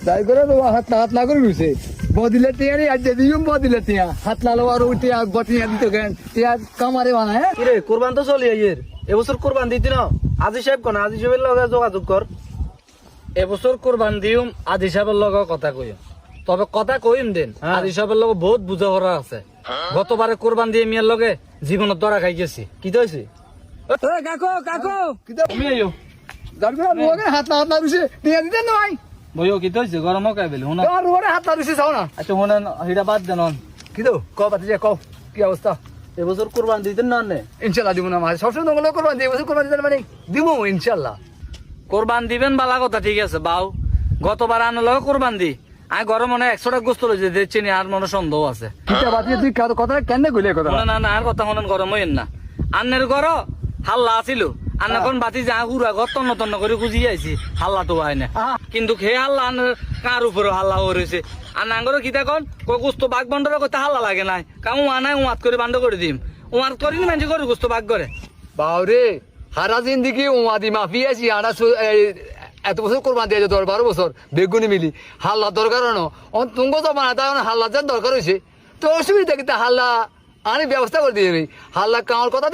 তাই করে তো হাত না করে রয়েছে বদিলে টিয়া রে আজ দিও বদিলে টিয়া হাত লালো আর টিয়া বটিয়া দিতে গেন টিয়া কামারে বানায় হ্যাঁ কিরে কোরবান তো চলি আইয়ের এবছর কোরবান দিতি না আজি সাহেব কোন আজি সাহেবের লগে যোগাযোগ কর। এবছর কোরবান দিউম আদি সাহেবের লগে কথা কইম, তবে কথা কইম দেন আদি সাহেবের লগে বহুত বুঝাপড়া আছে। গতবারে কোরবান দিয়ে মিয়ার লগে জীবনত ধরা খাই গেছি। কি তৈছে কাকো কাকো তুমি আইও দরকার মোগে হাত না রুছে টিয়া দিতে নয় বইও কি তৈছে গরম কাই বেলি হুনা তোমার রোডে হাত না রুছে যাও না আচ্ছা হুনা হিডা বাদ দেন কি দো ক বাতি যে কও কি অবস্থা এবছর কোরবান দিতেন না নে ইনশাআল্লাহ দিব না মাঝে সবসময় তোমার কোরবান দিব কোরবান দিতে মানে দিব ইনশাআল্লাহ কোরবান দিবেন বালা কথা ঠিক আছে বাউ, গতবার আনার লগে কোরবান দি আমি ঘরে মনে 100টা গোস্ত লইছে দেখছি নি আর মনে সন্দেহ আছে। কিটা বাতি তুই কথা কেন কইলে কথা না না না আর কথা মনে গরম হইন না। আন্নের ঘর হাল্লা আছিল আন্না কোন বাতি যা হুরা ঘর তন্ন তন্ন করে খুঁজি আইছি হাল্লা তো হয় না, কিন্তু খে হাল্লা আন্নার কার উপরে হাল্লা হয়ে রয়েছে। আর নাঙ্গর কিতা কন গোস্ত বাঘ বন্ধরা করতে হাল্লা লাগে নাই কামু আনাই উমাত করে বান্ধ করে দিম উমাত করি নি মানুষ করে গোস্ত বাঘ করে বাউরে হারা জিন্দিগি উমাদি মাফি আছি আড়া এত বছর কোরবান দিয়ে 10-12 বছর বেগুনি মিলি হাল্লা দরকার ন তুঙ্গ জমা তা হাল্লা যার দরকার হয়েছে তো অসুবিধা কিন্তু হাল্লা আনি ব্যবস্থা করে দিয়ে হাল্লা কামার কথা